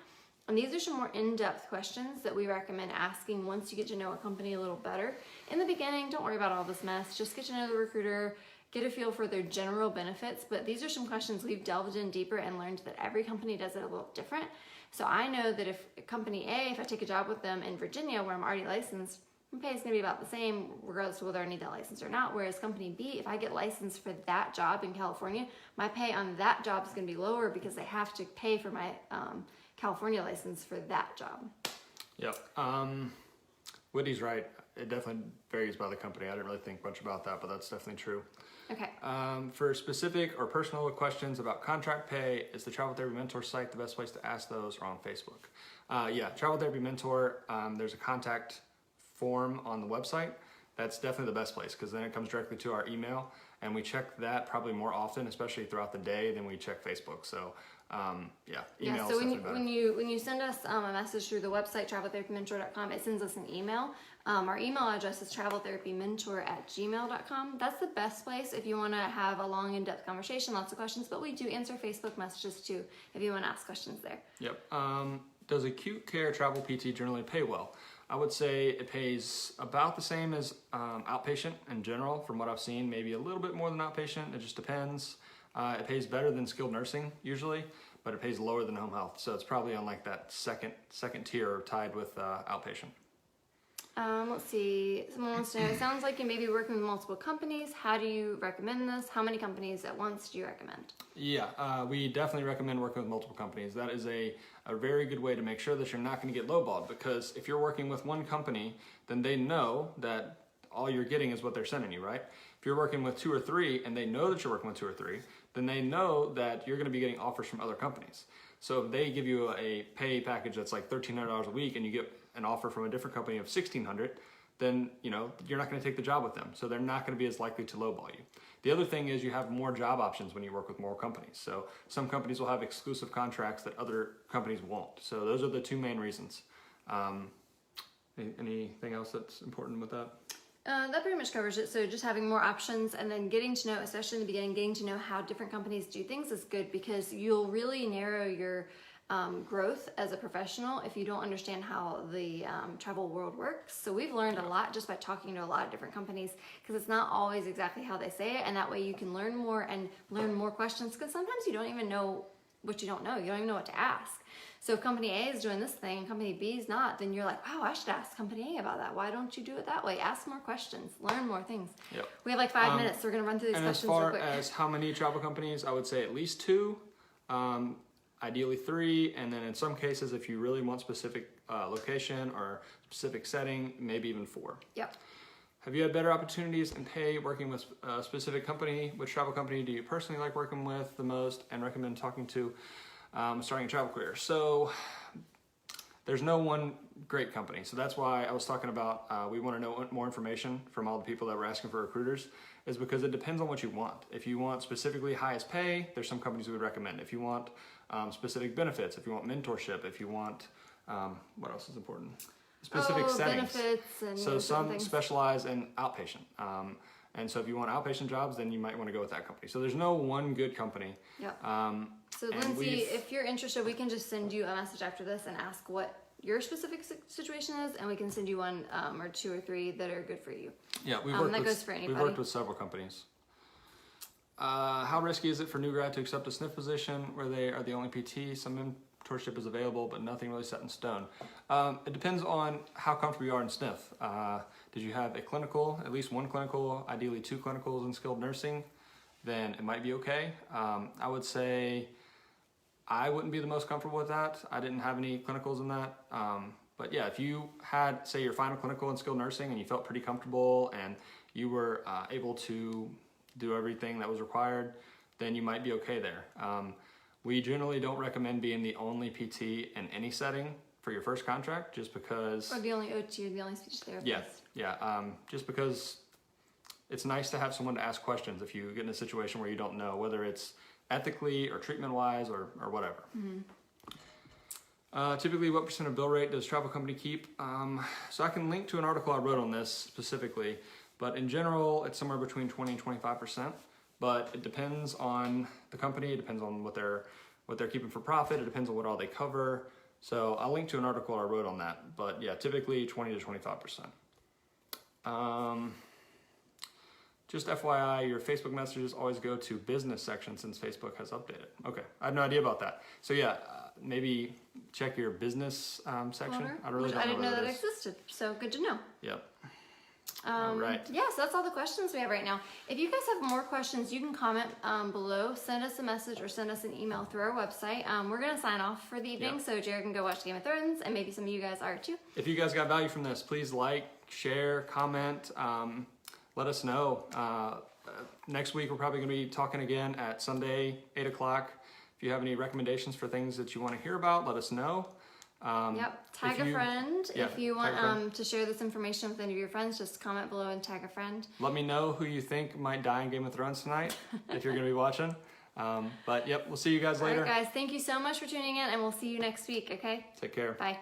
And these are some more in-depth questions that we recommend asking once you get to know a company a little better. In the beginning, don't worry about all this mess. Just get to know the recruiter, get a feel for their general benefits. But these are some questions we've delved in deeper and learned that every company does it a little different. So I know that if company A, if I take a job with them in Virginia where I'm already licensed, my pay is going to be about the same regardless of whether I need that license or not. Whereas company B, if I get licensed for that job in California, my pay on that job is going to be lower because they have to pay for my California license for that job. Yep. Whitney's right. It definitely varies by the company. I didn't really think much about that, but that's definitely true. Okay. For specific or personal questions about contract pay, is the Travel Therapy Mentor site the best place to ask those, or on Facebook? Yeah, Travel Therapy Mentor, there's a contact form on the website. That's definitely the best place because then it comes directly to our email, and we check that probably more often, especially throughout the day, than we check Facebook. So yeah, email is so definitely better. when you send us a message through the website traveltherapymentor.com, it sends us an email. Our email address is traveltherapymentor@gmail.com. That's the best place if you want to have a long, in-depth conversation, lots of questions. But we do answer Facebook messages too if you want to ask questions there. Yep. Does acute care travel PT generally pay well? I would say it pays about the same as outpatient in general, from what I've seen. Maybe a little bit more than outpatient. It just depends. It pays better than skilled nursing usually, but it pays lower than home health. So it's probably on like that second tier, tied with outpatient. Let's see. Someone wants to know, it sounds like you may be working with multiple companies. How do you recommend this? How many companies at once do you recommend? Yeah, we definitely recommend working with multiple companies. That is a very good way to make sure that you're not going to get lowballed, because if you're working with one company, then they know that all you're getting is what they're sending you, right? If you're working with 2 or 3 and they know that you're working with 2 or 3, then they know that you're going to be getting offers from other companies. So if they give you a pay package that's like $1,300 a week and you get an offer from a different company of $1,600, then you're not going to take the job with them. So they're not going to be as likely to lowball you. The other thing is you have more job options when you work with more companies. So some companies will have exclusive contracts that other companies won't. So those are the 2 main reasons. Anything else that's important with that? That pretty much covers it. So just having more options and then getting to know, especially in the beginning, getting to know how different companies do things is good, because you'll really narrow your growth as a professional if you don't understand how the travel world works. So we've learned a lot just by talking to a lot of different companies, because it's not always exactly how they say it, and that way you can learn more and learn more questions, because sometimes you don't even know what you don't know. You don't even know what to ask. So if company A is doing this thing and company B is not, then you're like, wow, I should ask company A about that. Why don't you do it that way? Ask more questions, learn more things. Yep. We have like 5 minutes, so we're gonna run through these questions real quick. And as far as how many travel companies, I would say at least 2, ideally 3, and then in some cases, if you really want specific location or specific setting, maybe even 4. Yep. Have you had better opportunities in pay working with a specific company? Which travel company do you personally like working with the most and recommend talking to starting a travel career? So there's no one great company. So that's why I was talking about we want to know more information from all the people that were asking for recruiters, is because it depends on what you want. If you want specifically highest pay, there's some companies we would recommend. If you want specific benefits, if you want mentorship, if you want, what else is important? Specific settings. Benefits and so some things. specialize in outpatient. And so if you want outpatient jobs, then you might want to go with that company. So there's no one good company. Yep. So and Lindsay, if you're interested, we can just send you a message after this and ask what your specific situation is, and we can send you 1 or 2 or 3 that are good for you. Yeah, that goes for anybody. We've worked with several companies. How risky is it for new grad to accept a SNF position where they are the only PT? Some mentorship is available, but nothing really set in stone. It depends on how comfortable you are in SNF. Did you have a clinical, at least 1 clinical, ideally 2 clinicals in skilled nursing? Then it might be okay. I would say I wouldn't be the most comfortable with that. I didn't have any clinicals in that. But yeah, if you had, say, your final clinical in skilled nursing and you felt pretty comfortable and you were able to do everything that was required, then you might be okay there. We generally don't recommend being the only PT in any setting for your first contract, just because... Or the only OT or the only speech therapist. Yeah. Just because it's nice to have someone to ask questions if you get in a situation where you don't know, whether it's ethically or treatment-wise or whatever. Mm-hmm. Typically, what % of bill rate does travel company keep? So I can link to an article I wrote on this specifically, but in general, it's somewhere between 20 and 25%. But it depends on the company. It depends on what they're keeping for profit. It depends on what all they cover. So I'll link to an article I wrote on that. But yeah, typically 20 to 25%. Just FYI, your Facebook messages always go to business section since Facebook has updated. Okay, I had no idea about that. So yeah, maybe check your business section. I didn't know that existed, so good to know. Yep. All right. Yeah, so that's all the questions we have right now. If you guys have more questions, you can comment below, send us a message, or send us an email through our website. We're going to sign off for the evening, so Jared can go watch Game of Thrones, and maybe some of you guys are too. If you guys got value from this, please like, share, comment, let us know. Next week, we're probably going to be talking again at Sunday, 8 o'clock. If you have any recommendations for things that you want to hear about, let us know. Tag a friend. If you want to share this information with any of your friends, just comment below and tag a friend. Let me know who you think might die in Game of Thrones tonight, if you're going to be watching. But yep, we'll see you guys later. All right, guys, thank you so much for tuning in, and we'll see you next week, okay? Take care. Bye.